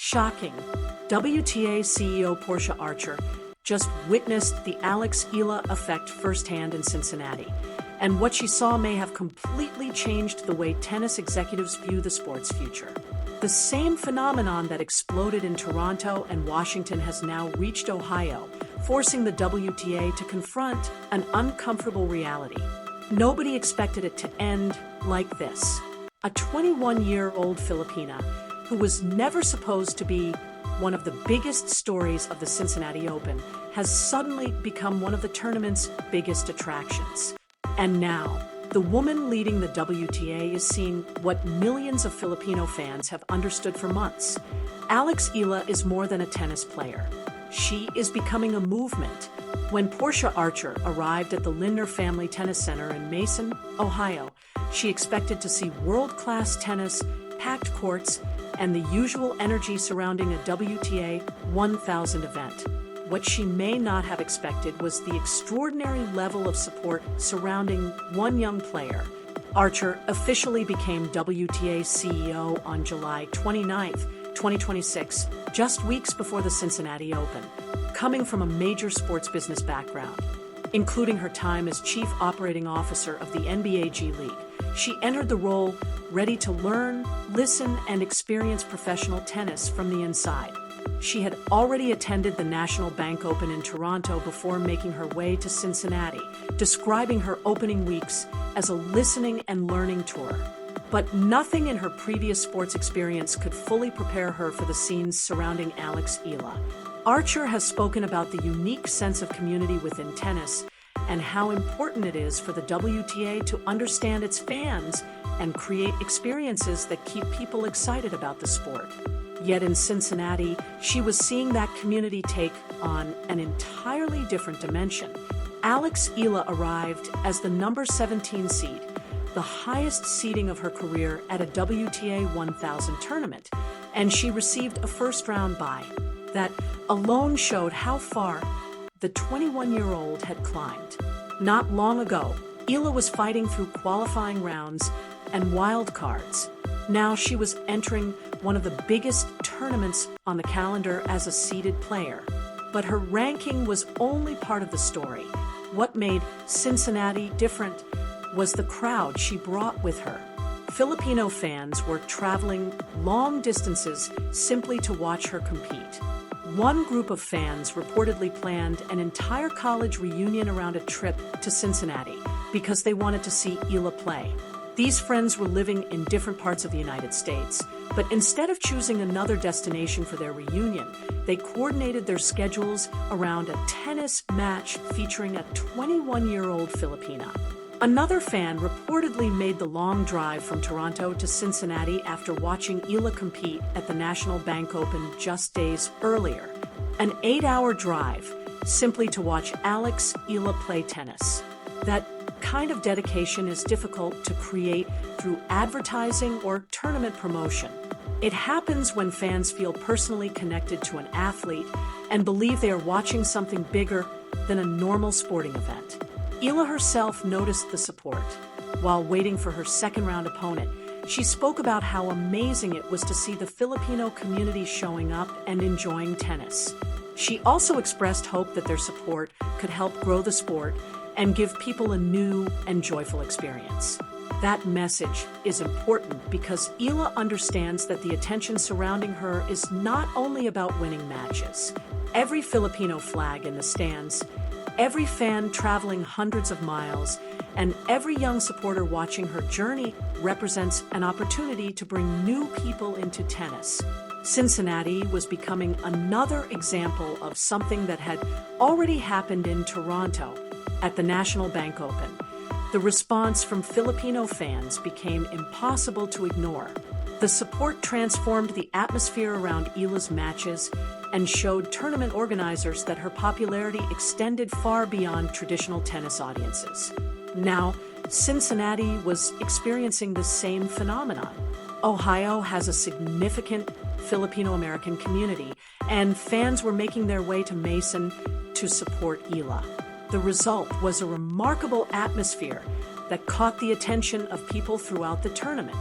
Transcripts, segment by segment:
Shocking. WTA CEO Portia Archer just witnessed the Alex Eala effect firsthand in Cincinnati, and what she saw may have completely changed the way tennis executives view the sport's future. The same phenomenon that exploded in Toronto and Washington has now reached Ohio, forcing the WTA to confront an uncomfortable reality. Nobody expected it to end like this. A 21-year-old Filipina, who was never supposed to be one of the biggest stories of the Cincinnati Open, has suddenly become one of the tournament's biggest attractions. And now, the woman leading the WTA is seeing what millions of Filipino fans have understood for months. Alex Eala is more than a tennis player. She is becoming a movement. When Portia Archer arrived at the Lindner Family Tennis Center in Mason, Ohio, she expected to see world-class tennis, packed courts, and the usual energy surrounding a WTA 1000 event. What she may not have expected was the extraordinary level of support surrounding one young player. Archer officially became WTA CEO on July 29, 2026, just weeks before the Cincinnati Open, coming from a major sports business background. Including her time as Chief Operating Officer of the NBA G League, she entered the role ready to learn, listen, and experience professional tennis from the inside. She had already attended the National Bank Open in Toronto before making her way to Cincinnati, describing her opening weeks as a listening and learning tour. But nothing in her previous sports experience could fully prepare her for the scenes surrounding Alex Eala. Archer has spoken about the unique sense of community within tennis and how important it is for the WTA to understand its fans and create experiences that keep people excited about the sport. Yet in Cincinnati, she was seeing that community take on an entirely different dimension. Alex Eala arrived as the number 17 seed, the highest seeding of her career at a WTA 1000 tournament, and she received a first-round bye. That alone showed how far the 21-year-old had climbed. Not long ago, Eala was fighting through qualifying rounds and wild cards. Now she was entering one of the biggest tournaments on the calendar as a seeded player. But her ranking was only part of the story. What made Cincinnati different was the crowd she brought with her. Filipino fans were traveling long distances simply to watch her compete. One group of fans reportedly planned an entire college reunion around a trip to Cincinnati because they wanted to see Eala play. These friends were living in different parts of the United States, but instead of choosing another destination for their reunion, they coordinated their schedules around a tennis match featuring a 21-year-old Filipina. Another fan reportedly made the long drive from Toronto to Cincinnati after watching Eala compete at the National Bank Open just days earlier. An 8-hour drive simply to watch Alex Eala play tennis. That kind of dedication is difficult to create through advertising or tournament promotion. It happens when fans feel personally connected to an athlete and believe they are watching something bigger than a normal sporting event. Eala herself noticed the support. While waiting for her second-round opponent, she spoke about how amazing it was to see the Filipino community showing up and enjoying tennis. She also expressed hope that their support could help grow the sport and give people a new and joyful experience. That message is important because Eala understands that the attention surrounding her is not only about winning matches. Every Filipino flag in the stands, every fan traveling hundreds of miles, and every young supporter watching her journey represents an opportunity to bring new people into tennis. Cincinnati was becoming another example of something that had already happened in Toronto at the National Bank Open. The response from Filipino fans became impossible to ignore. The support transformed the atmosphere around Eala's matches and showed tournament organizers that her popularity extended far beyond traditional tennis audiences. Now, Cincinnati was experiencing the same phenomenon. Ohio has a significant Filipino-American community, and fans were making their way to Mason to support Eala. The result was a remarkable atmosphere that caught the attention of people throughout the tournament.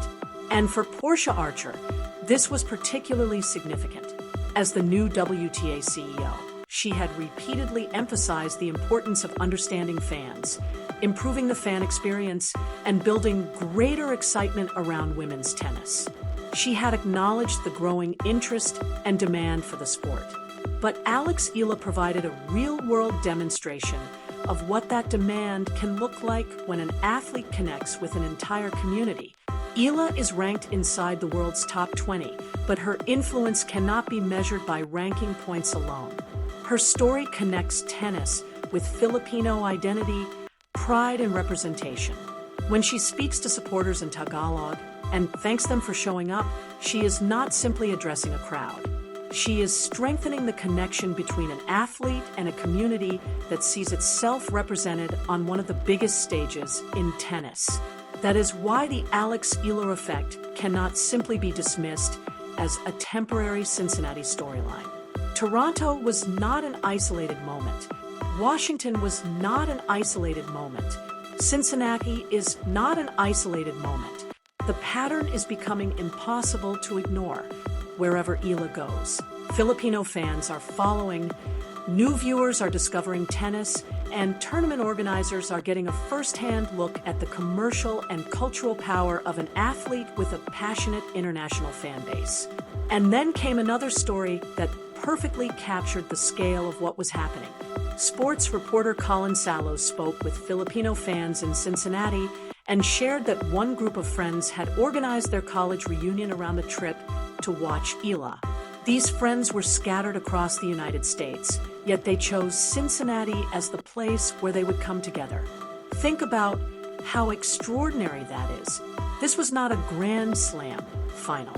And for Portia Archer, this was particularly significant. As the new WTA CEO, she had repeatedly emphasized the importance of understanding fans, improving the fan experience, and building greater excitement around women's tennis. She had acknowledged the growing interest and demand for the sport. But Alex Eala provided a real-world demonstration of what that demand can look like when an athlete connects with an entire community. Eala is ranked inside the world's top 20, but her influence cannot be measured by ranking points alone. Her story connects tennis with Filipino identity, pride, and representation. When she speaks to supporters in Tagalog and thanks them for showing up, she is not simply addressing a crowd. She is strengthening the connection between an athlete and a community that sees itself represented on one of the biggest stages in tennis. That is why the Alex Eala effect cannot simply be dismissed as a temporary Cincinnati storyline. Toronto was not an isolated moment. Washington was not an isolated moment. Cincinnati is not an isolated moment. The pattern is becoming impossible to ignore wherever Eala goes. Filipino fans are following, new viewers are discovering tennis, and tournament organizers are getting a first-hand look at the commercial and cultural power of an athlete with a passionate international fan base. And then came another story that perfectly captured the scale of what was happening. Sports reporter Colin Salos spoke with Filipino fans in Cincinnati and shared that one group of friends had organized their college reunion around the trip to watch Eala. These friends were scattered across the United States, yet they chose Cincinnati as the place where they would come together. Think about how extraordinary that is. This was not a Grand Slam final.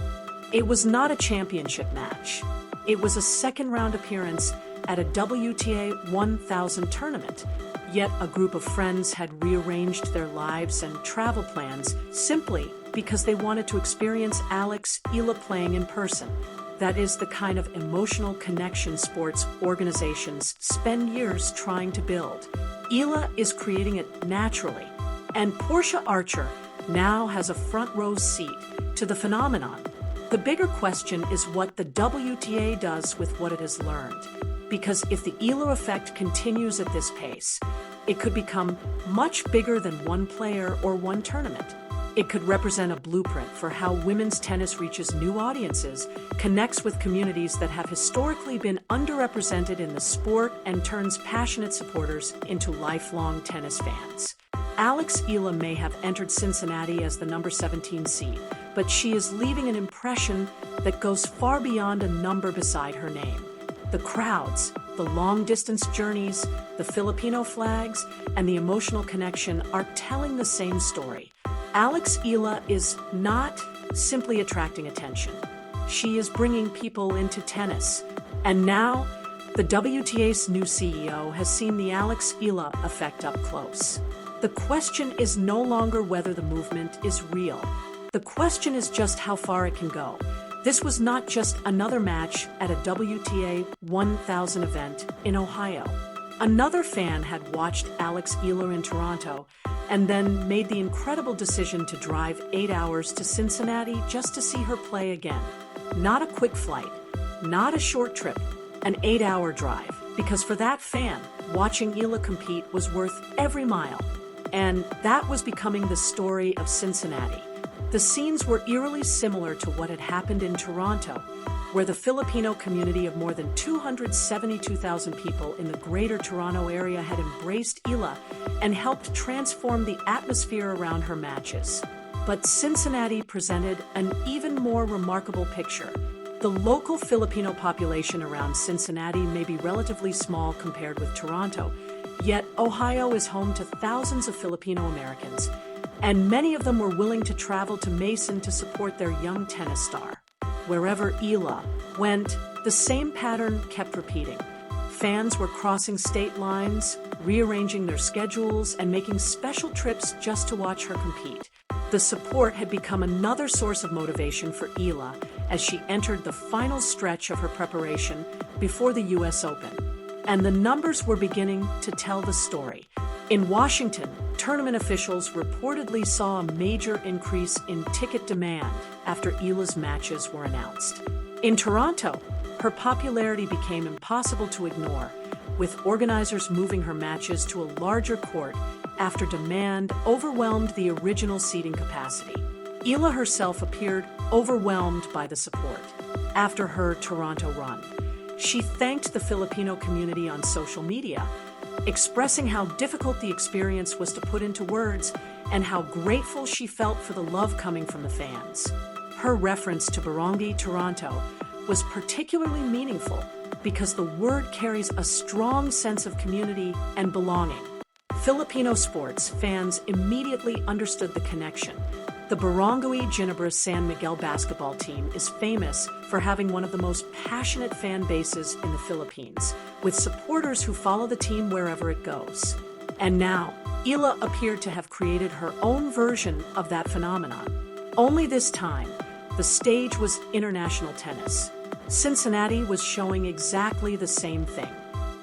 It was not a championship match. It was a second-round appearance at a WTA 1000 tournament. Yet a group of friends had rearranged their lives and travel plans simply because they wanted to experience Alex Eala playing in person. That is the kind of emotional connection sports organizations spend years trying to build. Eala is creating it naturally, and Portia Archer now has a front-row seat to the phenomenon. The bigger question is what the WTA does with what it has learned. Because if the Eala effect continues at this pace, it could become much bigger than one player or one tournament. It could represent a blueprint for how women's tennis reaches new audiences, connects with communities that have historically been underrepresented in the sport, and turns passionate supporters into lifelong tennis fans. Alex Eala may have entered Cincinnati as the number 17 seed, but she is leaving an impression that goes far beyond a number beside her name. The crowds, the long-distance journeys, the Filipino flags, and the emotional connection are telling the same story. Alex Eala is not simply attracting attention. She is bringing people into tennis. And now, the WTA's new CEO has seen the Alex Eala effect up close. The question is no longer whether the movement is real. The question is just how far it can go. This was not just another match at a WTA 1000 event in Ohio. Another fan had watched Alex Eala in Toronto and then made the incredible decision to drive 8 hours to Cincinnati just to see her play again. Not a quick flight, not a short trip, an 8-hour drive. Because for that fan, watching Eala compete was worth every mile. And that was becoming the story of Cincinnati. The scenes were eerily similar to what had happened in Toronto, where the Filipino community of more than 272,000 people in the Greater Toronto area had embraced Eala and helped transform the atmosphere around her matches. But Cincinnati presented an even more remarkable picture. The local Filipino population around Cincinnati may be relatively small compared with Toronto, yet Ohio is home to thousands of Filipino Americans, and many of them were willing to travel to Mason to support their young tennis star. Wherever Eala went, the same pattern kept repeating. Fans were crossing state lines, rearranging their schedules, and making special trips just to watch her compete. The support had become another source of motivation for Eala as she entered the final stretch of her preparation before the US Open. And the numbers were beginning to tell the story. In Washington, tournament officials reportedly saw a major increase in ticket demand after Eala's matches were announced. In Toronto, Her popularity became impossible to ignore, with organizers moving her matches to a larger court after demand overwhelmed the original seating capacity. Eala herself appeared overwhelmed by the support after her Toronto run. She thanked the Filipino community on social media, expressing how difficult the experience was to put into words and how grateful she felt for the love coming from the fans. Her reference to Barangay Toronto was particularly meaningful because the word carries a strong sense of community and belonging. Filipino sports fans immediately understood the connection. The Barangay Ginebra San Miguel basketball team is famous for having one of the most passionate fan bases in the Philippines, with supporters who follow the team wherever it goes. And now, Eala appeared to have created her own version of that phenomenon. Only this time, the stage was international tennis. Cincinnati was showing exactly the same thing.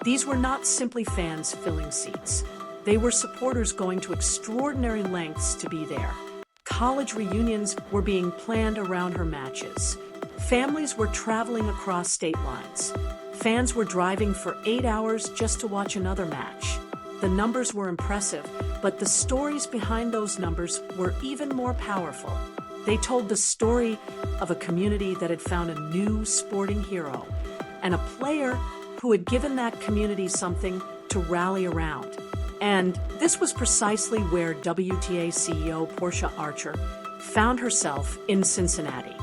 These were not simply fans filling seats. They were supporters going to extraordinary lengths to be there. College reunions were being planned around her matches. Families were traveling across state lines. Fans were driving for 8 hours just to watch another match. The numbers were impressive, but the stories behind those numbers were even more powerful. They told the story of a community that had found a new sporting hero and a player who had given that community something to rally around. And this was precisely where WTA CEO Portia Archer found herself in Cincinnati.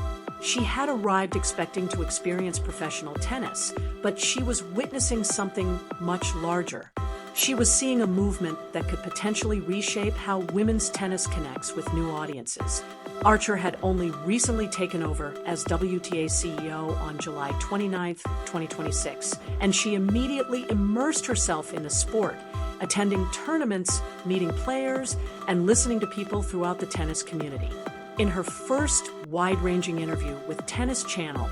She had arrived expecting to experience professional tennis, but she was witnessing something much larger. She was seeing a movement that could potentially reshape how women's tennis connects with new audiences. Archer had only recently taken over as WTA CEO on July 29, 2026, and she immediately immersed herself in the sport, attending tournaments, meeting players, and listening to people throughout the tennis community. In her first wide-ranging interview with Tennis Channel,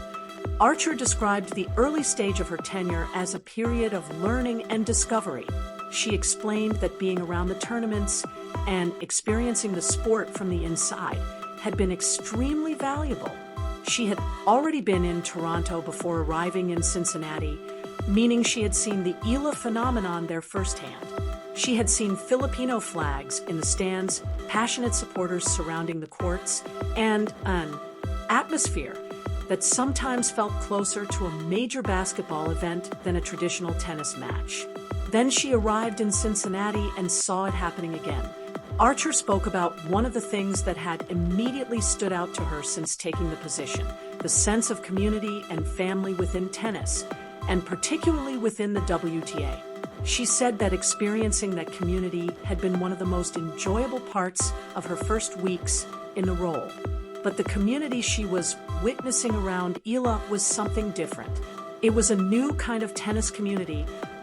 Archer described the early stage of her tenure as a period of learning and discovery. She explained that being around the tournaments and experiencing the sport from the inside had been extremely valuable. She had already been in Toronto before arriving in Cincinnati, meaning she had seen the Eala phenomenon there firsthand. She had seen Filipino flags in the stands, passionate supporters surrounding the courts, and an atmosphere that sometimes felt closer to a major basketball event than a traditional tennis match. Then she arrived in Cincinnati and saw it happening again. Archer spoke about one of the things that had immediately stood out to her since taking the position, the sense of community and family within tennis, and particularly within the WTA. She said that experiencing that community had been one of the most enjoyable parts of her first weeks in the role. But the community she was witnessing around Eala was something different. It was a new kind of tennis community,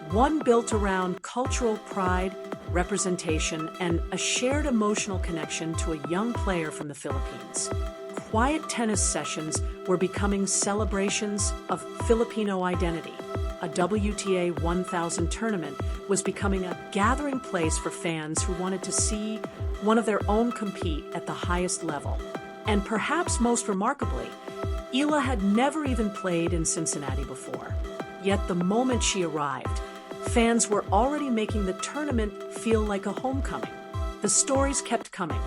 one built around cultural pride, representation, and a shared emotional connection to a young player from the Philippines. Quiet tennis sessions were becoming celebrations of Filipino identity. A WTA 1000 tournament was becoming a gathering place for fans who wanted to see one of their own compete at the highest level. And perhaps most remarkably, Eala had never even played in Cincinnati before. Yet the moment she arrived, fans were already making the tournament feel like a homecoming. The stories kept coming.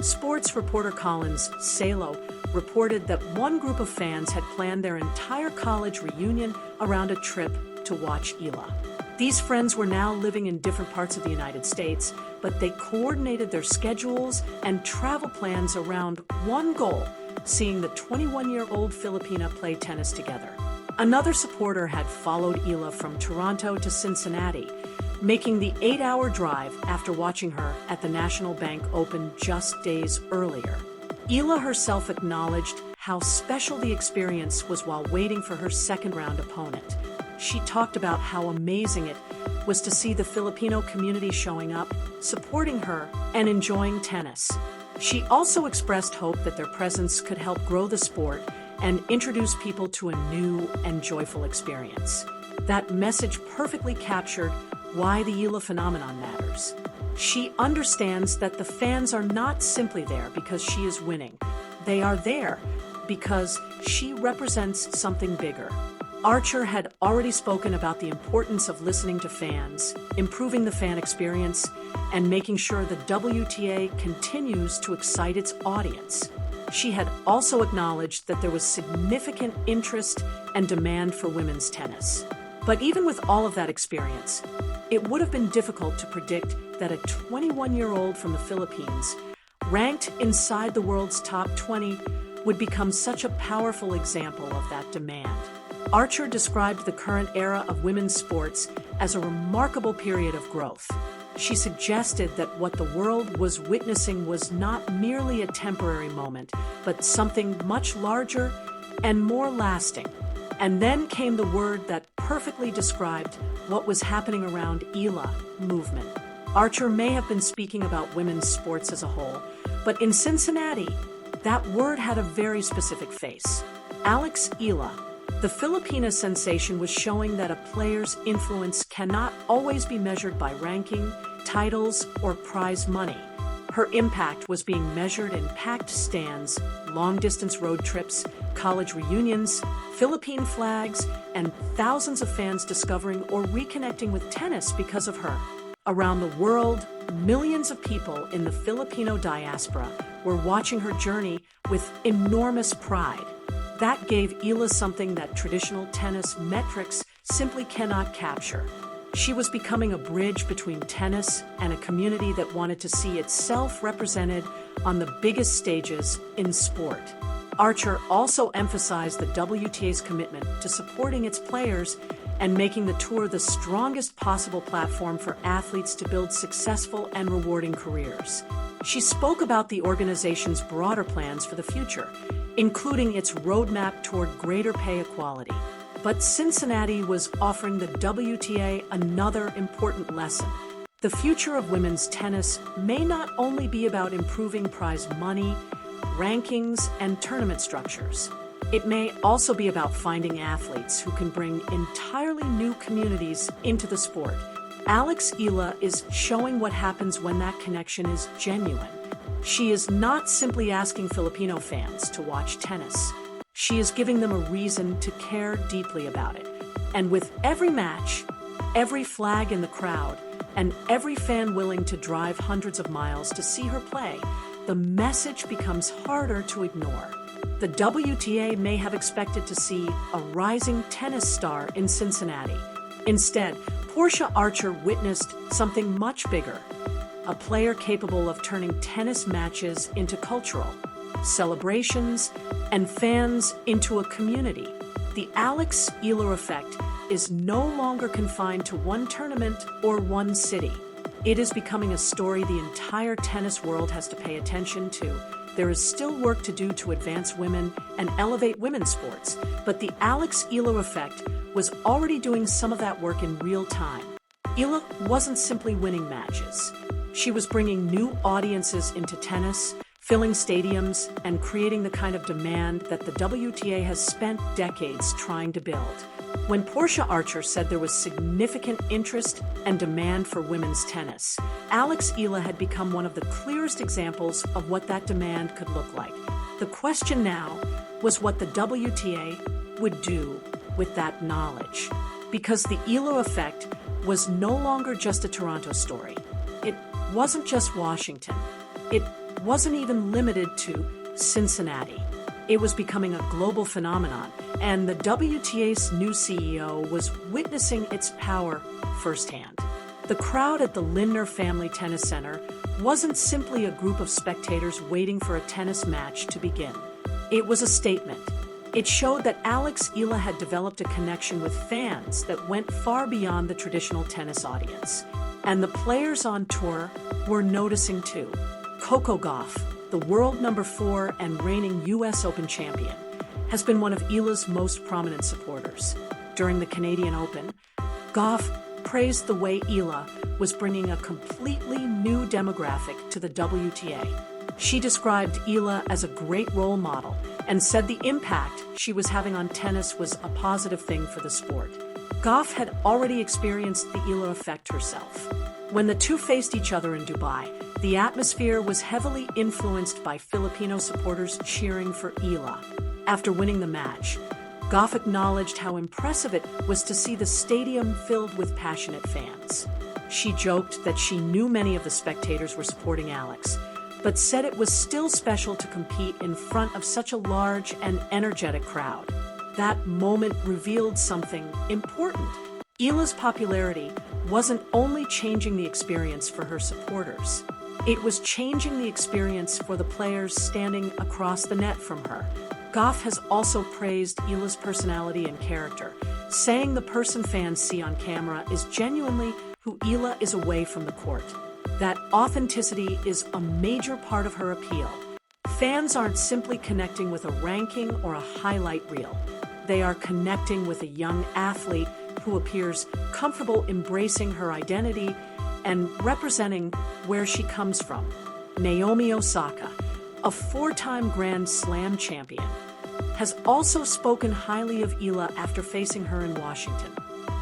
Sports reporter Collins Salo reported that one group of fans had planned their entire college reunion around a trip to watch Eala. These friends were now living in different parts of the United States, but they coordinated their schedules and travel plans around one goal: seeing the 21-year-old Filipina play tennis together. Another supporter had followed Eala from Toronto to Cincinnati, making the 8-hour drive after watching her at the National Bank Open just days earlier. Eala herself acknowledged how special the experience was while waiting for her second-round opponent. She talked about how amazing it was to see the Filipino community showing up, supporting her, and enjoying tennis. She also expressed hope that their presence could help grow the sport and introduce people to a new and joyful experience. That message perfectly captured why the Eala phenomenon matters. She understands that the fans are not simply there because she is winning. They are there because she represents something bigger, Archer had already spoken about the importance of listening to fans, improving the fan experience, and making sure the WTA continues to excite its audience. She had also acknowledged that there was significant interest and demand for women's tennis. But even with all of that experience, it would have been difficult to predict that a 21-year-old from the Philippines, ranked inside the world's top 20, would become such a powerful example of that demand. Archer described the current era of women's sports as a remarkable period of growth. She suggested that what the world was witnessing was not merely a temporary moment, but something much larger and more lasting. And then came the word that perfectly described what was happening around Eala movement. Archer may have been speaking about women's sports as a whole, but in Cincinnati, that word had a very specific face. Alex Eala, the Filipina sensation, was showing that a player's influence cannot always be measured by ranking, titles, or prize money. Her impact was being measured in packed stands, long-distance road trips, college reunions, Philippine flags, and thousands of fans discovering or reconnecting with tennis because of her. Around the world, millions of people in the Filipino diaspora were watching her journey with enormous pride. That gave Eala something that traditional tennis metrics simply cannot capture. She was becoming a bridge between tennis and a community that wanted to see itself represented on the biggest stages in sport. Archer also emphasized the WTA's commitment to supporting its players and making the tour the strongest possible platform for athletes to build successful and rewarding careers. She spoke about the organization's broader plans for the future, including its roadmap toward greater pay equality. But Cincinnati was offering the WTA another important lesson. The future of women's tennis may not only be about improving prize money, rankings, and tournament structures. It may also be about finding athletes who can bring entirely new communities into the sport. Alex Eala is showing what happens when that connection is genuine. She is not simply asking Filipino fans to watch tennis. She is giving them a reason to care deeply about it. And with every match, every flag in the crowd, and every fan willing to drive hundreds of miles to see her play, the message becomes harder to ignore. The WTA may have expected to see a rising tennis star in Cincinnati. Instead, Portia Archer witnessed something much bigger, a player capable of turning tennis matches into cultural celebrations and fans into a community. The Alex Eala effect is no longer confined to one tournament or one city. It is becoming a story the entire tennis world has to pay attention to. There is still work to do to advance women and elevate women's sports, but the Alex Eala effect was already doing some of that work in real time. Eala wasn't simply winning matches. She was bringing new audiences into tennis, filling stadiums, and creating the kind of demand that the WTA has spent decades trying to build. When Portia Archer said there was significant interest and demand for women's tennis, Alex Eala had become one of the clearest examples of what that demand could look like. The question now was what the WTA would do with that knowledge. Because the Eala effect was no longer just a Toronto story. It wasn't just Washington. It wasn't even limited to Cincinnati. It was becoming a global phenomenon, and the WTA's new CEO was witnessing its power firsthand. The crowd at the Lindner Family Tennis Center wasn't simply a group of spectators waiting for a tennis match to begin. It was a statement. It showed that Alex Eala had developed a connection with fans that went far beyond the traditional tennis audience. And the players on tour were noticing too. Coco Gauff, the world number 4 and reigning U.S. Open champion, has been one of Eala's most prominent supporters. During the Canadian Open, Gauff praised the way Eala was bringing a completely new demographic to the WTA. She described Eala as a great role model and said the impact she was having on tennis was a positive thing for the sport. Gauff had already experienced the Eala effect herself. When the two faced each other in Dubai, the atmosphere was heavily influenced by Filipino supporters cheering for Eala. After winning the match, Goff acknowledged how impressive it was to see the stadium filled with passionate fans. She joked that she knew many of the spectators were supporting Alex, but said it was still special to compete in front of such a large and energetic crowd. That moment revealed something important. Eala's popularity wasn't only changing the experience for her supporters, it was changing the experience for the players standing across the net from her. Goff has also praised Eala's personality and character, saying the person fans see on camera is genuinely who Eala is away from the court. That authenticity is a major part of her appeal. Fans aren't simply connecting with a ranking or a highlight reel. They are connecting with a young athlete who appears comfortable embracing her identity and representing where she comes from. Naomi Osaka, a four-time Grand Slam champion, has also spoken highly of Eala after facing her in Washington.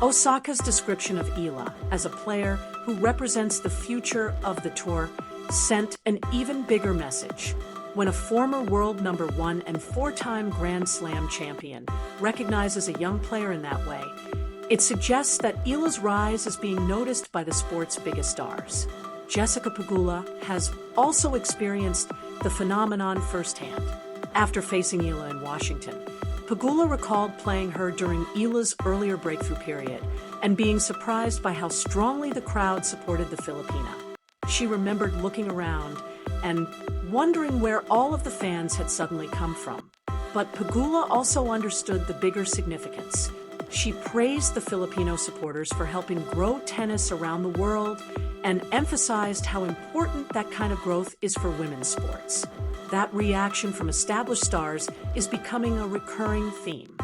Osaka's description of Eala as a player who represents the future of the tour sent an even bigger message. When a former world number one and four-time Grand Slam champion recognizes a young player in that way, it suggests that Eala's rise is being noticed by the sport's biggest stars. Jessica Pegula has also experienced the phenomenon firsthand. After facing Eala in Washington, Pegula recalled playing her during Eala's earlier breakthrough period and being surprised by how strongly the crowd supported the Filipina. She remembered looking around and wondering where all of the fans had suddenly come from. But Pegula also understood the bigger significance. She praised the Filipino supporters for helping grow tennis around the world and emphasized how important that kind of growth is for women's sports. That reaction from established stars is becoming a recurring theme.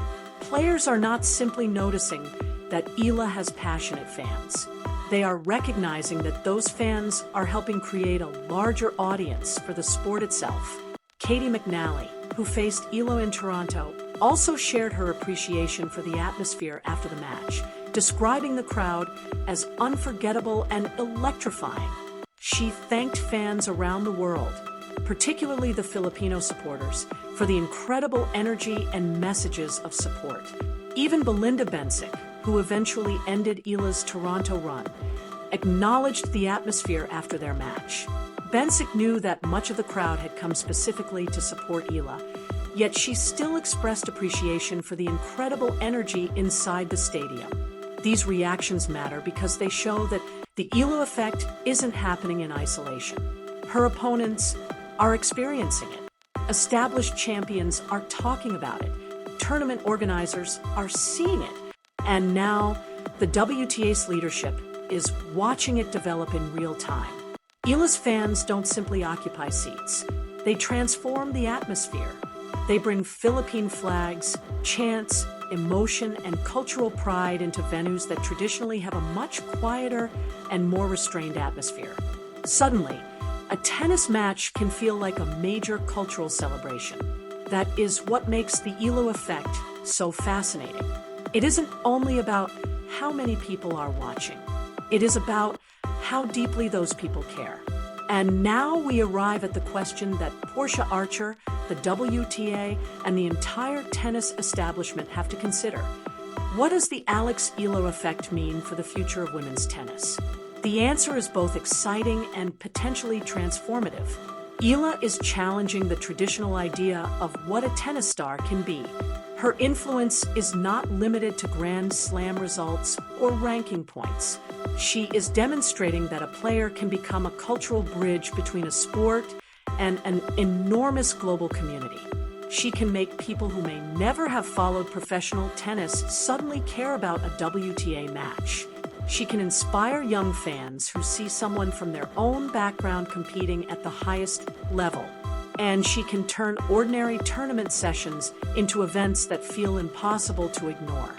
Players are not simply noticing that Eala has passionate fans. They are recognizing that those fans are helping create a larger audience for the sport itself. Katie McNally, who faced Eala in Toronto, also shared her appreciation for the atmosphere after the match, describing the crowd as unforgettable and electrifying. She thanked fans around the world, particularly the Filipino supporters, for the incredible energy and messages of support. Even Belinda Bencic, who eventually ended Eala's Toronto run, acknowledged the atmosphere after their match. Bencic knew that much of the crowd had come specifically to support Eala, yet she still expressed appreciation for the incredible energy inside the stadium. These reactions matter because they show that the Eala effect isn't happening in isolation. Her opponents are experiencing it. Established champions are talking about it. Tournament organizers are seeing it. And now, the WTA's leadership is watching it develop in real time. Eala's fans don't simply occupy seats. They transform the atmosphere. They bring Philippine flags, chants, emotion, and cultural pride into venues that traditionally have a much quieter and more restrained atmosphere. Suddenly, a tennis match can feel like a major cultural celebration. That is what makes the Eala effect so fascinating. It isn't only about how many people are watching. It is about how deeply those people care. And now we arrive at the question that Portia Archer, the WTA, and the entire tennis establishment have to consider. What does the Alex Eala effect mean for the future of women's tennis? The answer is both exciting and potentially transformative. Eala is challenging the traditional idea of what a tennis star can be. Her influence is not limited to Grand Slam results or ranking points. She is demonstrating that a player can become a cultural bridge between a sport and an enormous global community. She can make people who may never have followed professional tennis suddenly care about a WTA match. She can inspire young fans who see someone from their own background competing at the highest level. And she can turn ordinary tournament sessions into events that feel impossible to ignore.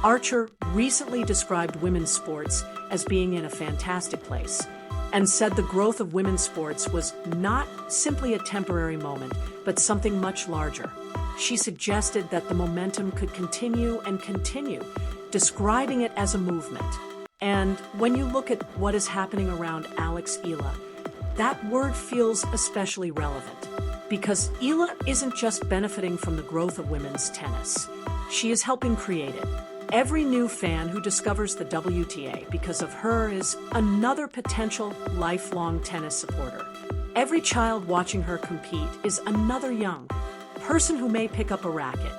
Archer recently described women's sports as being in a fantastic place and said the growth of women's sports was not simply a temporary moment, but something much larger. She suggested that the momentum could continue and continue, describing it as a movement. And when you look at what is happening around Alex Eala, that word feels especially relevant. Because Eala isn't just benefiting from the growth of women's tennis. She is helping create it. Every new fan who discovers the WTA because of her is another potential lifelong tennis supporter. Every child watching her compete is another young person who may pick up a racket.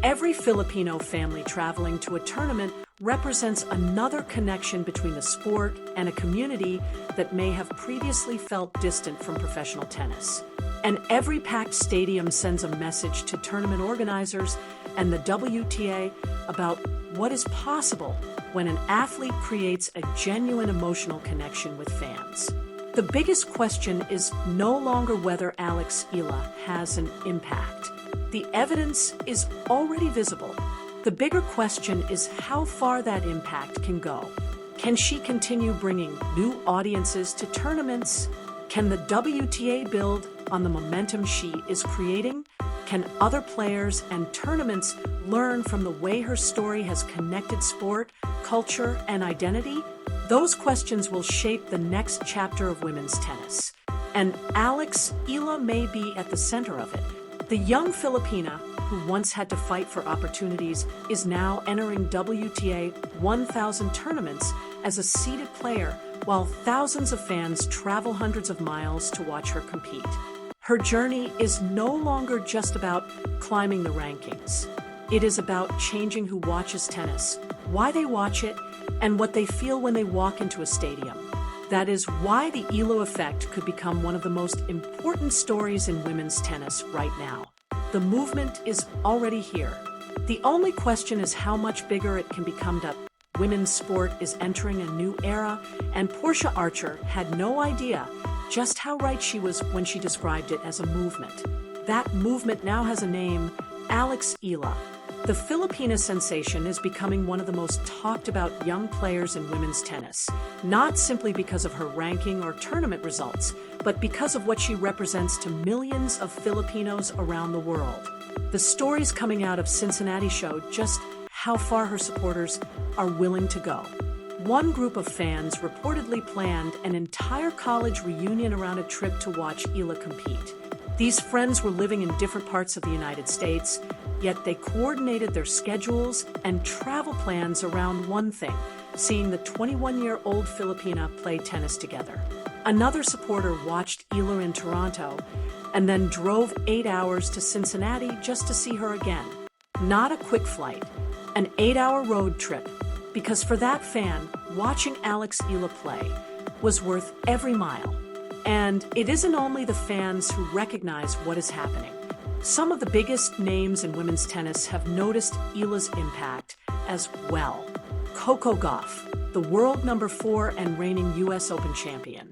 Every Filipino family traveling to a tournament represents another connection between the sport and a community that may have previously felt distant from professional tennis. And every packed stadium sends a message to tournament organizers and the WTA about what is possible when an athlete creates a genuine emotional connection with fans. The biggest question is no longer whether Alex Eala has an impact. The evidence is already visible. The bigger question is how far that impact can go. Can she continue bringing new audiences to tournaments? Can the WTA build on the momentum she is creating? Can other players and tournaments learn from the way her story has connected sport, culture, and identity? Those questions will shape the next chapter of women's tennis. And Alex Eala may be at the center of it. The young Filipina, who once had to fight for opportunities, is now entering WTA 1000 tournaments as a seeded player, while thousands of fans travel hundreds of miles to watch her compete. Her journey is no longer just about climbing the rankings. It is about changing who watches tennis, why they watch it, and what they feel when they walk into a stadium. That is why the Eala effect could become one of the most important stories in women's tennis right now. The movement is already here. The only question is how much bigger it can become. Women's sport is entering a new era, and Portia Archer had no idea just how right she was when she described it as a movement. That movement now has a name, Alex Eala. The Filipina sensation is becoming one of the most talked about young players in women's tennis, not simply because of her ranking or tournament results, but because of what she represents to millions of Filipinos around the world. The stories coming out of Cincinnati show just how far her supporters are willing to go. One group of fans reportedly planned an entire college reunion around a trip to watch Eala compete. These friends were living in different parts of the United States, yet they coordinated their schedules and travel plans around one thing: seeing the 21-year-old Filipina play tennis together. Another supporter watched Eala in Toronto and then drove 8 hours to Cincinnati just to see her again. Not a quick flight, an 8-hour road trip, because for that fan, watching Alex Eala play was worth every mile. And it isn't only the fans who recognize what is happening. Some of the biggest names in women's tennis have noticed Eala's impact as well. Coco Gauff, the world number 4 and reigning US Open champion,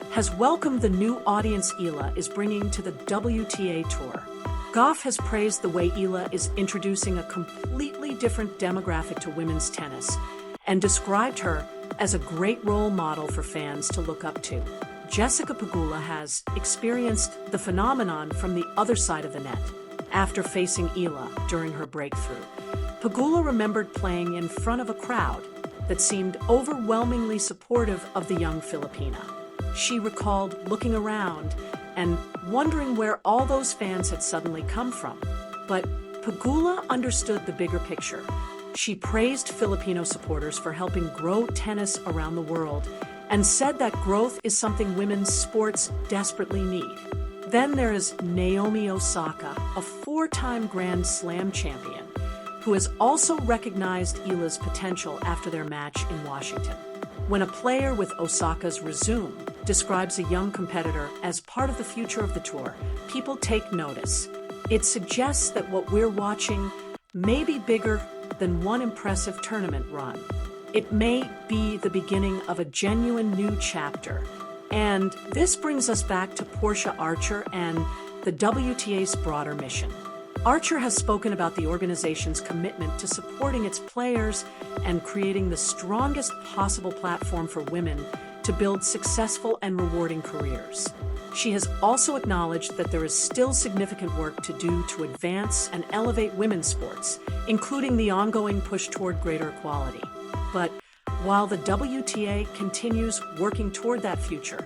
has welcomed the new audience Eala is bringing to the WTA Tour. Gauff has praised the way Eala is introducing a completely different demographic to women's tennis and described her as a great role model for fans to look up to. Jessica Pegula has experienced the phenomenon from the other side of the net. After facing Eala during her breakthrough, Pegula remembered playing in front of a crowd that seemed overwhelmingly supportive of the young Filipina. She recalled looking around and wondering where all those fans had suddenly come from. But Pegula understood the bigger picture. She praised Filipino supporters for helping grow tennis around the world and said that growth is something women's sports desperately need. Then there is Naomi Osaka, a 4-time Grand Slam champion, who has also recognized Eala's potential after their match in Washington. When a player with Osaka's resume describes a young competitor as part of the future of the tour, people take notice. It suggests that what we're watching may be bigger than one impressive tournament run. It may be the beginning of a genuine new chapter. And this brings us back to Portia Archer and the WTA's broader mission. Archer has spoken about the organization's commitment to supporting its players and creating the strongest possible platform for women to build successful and rewarding careers. She has also acknowledged that there is still significant work to do to advance and elevate women's sports, including the ongoing push toward greater equality. But while the WTA continues working toward that future,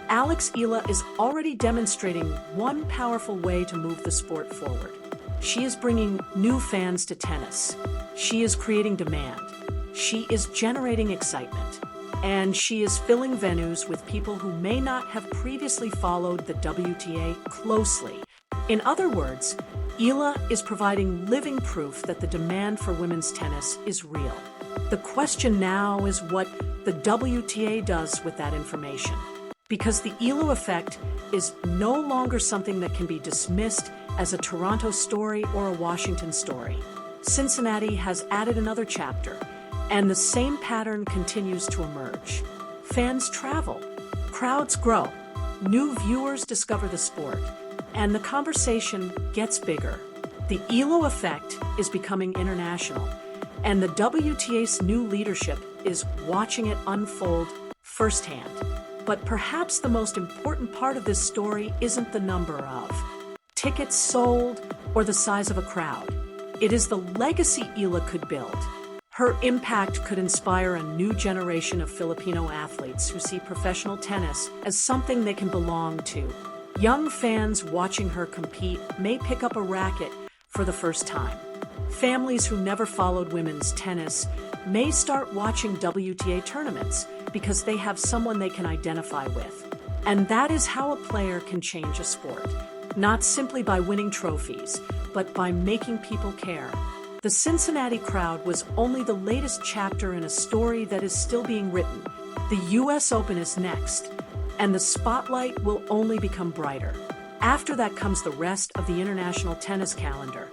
Alex Eala is already demonstrating one powerful way to move the sport forward. She is bringing new fans to tennis. She is creating demand. She is generating excitement. And she is filling venues with people who may not have previously followed the WTA closely. In other words, Eala is providing living proof that the demand for women's tennis is real. The question now is what the WTA does with that information. Because the Eala effect is no longer something that can be dismissed as a Toronto story or a Washington story. Cincinnati has added another chapter, and the same pattern continues to emerge. Fans travel, crowds grow, new viewers discover the sport, and the conversation gets bigger. The Eala effect is becoming international, and the WTA's new leadership is watching it unfold firsthand. But perhaps the most important part of this story isn't the number of tickets sold or the size of a crowd. It is the legacy Eala could build. Her impact could inspire a new generation of Filipino athletes who see professional tennis as something they can belong to. Young fans watching her compete may pick up a racket for the first time. Families who never followed women's tennis may start watching WTA tournaments because they have someone they can identify with. And that is how a player can change a sport. Not simply by winning trophies, but by making people care. The Cincinnati crowd was only the latest chapter in a story that is still being written. The US Open is next, and the spotlight will only become brighter. After that comes the rest of the international tennis calendar,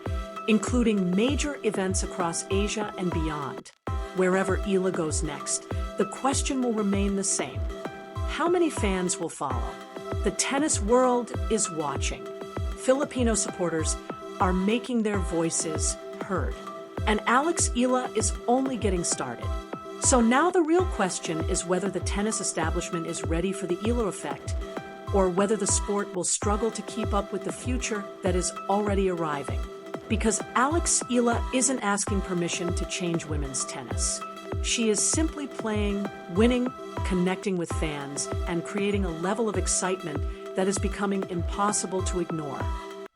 including major events across Asia and beyond. Wherever Eala goes next, the question will remain the same. How many fans will follow? The tennis world is watching. Filipino supporters are making their voices heard. And Alex Eala is only getting started. So now the real question is whether the tennis establishment is ready for the Eala effect, or whether the sport will struggle to keep up with the future that is already arriving. Because Alex Eala isn't asking permission to change women's tennis. She is simply playing, winning, connecting with fans, and creating a level of excitement that is becoming impossible to ignore.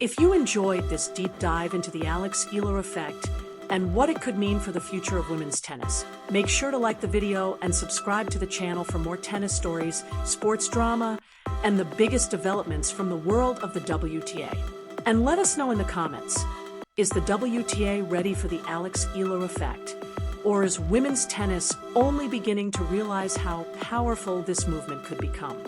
If you enjoyed this deep dive into the Alex Eala effect and what it could mean for the future of women's tennis, make sure to like the video and subscribe to the channel for more tennis stories, sports drama, and the biggest developments from the world of the WTA. And let us know in the comments, is the WTA ready for the Alex Eala effect? Or is women's tennis only beginning to realize how powerful this movement could become?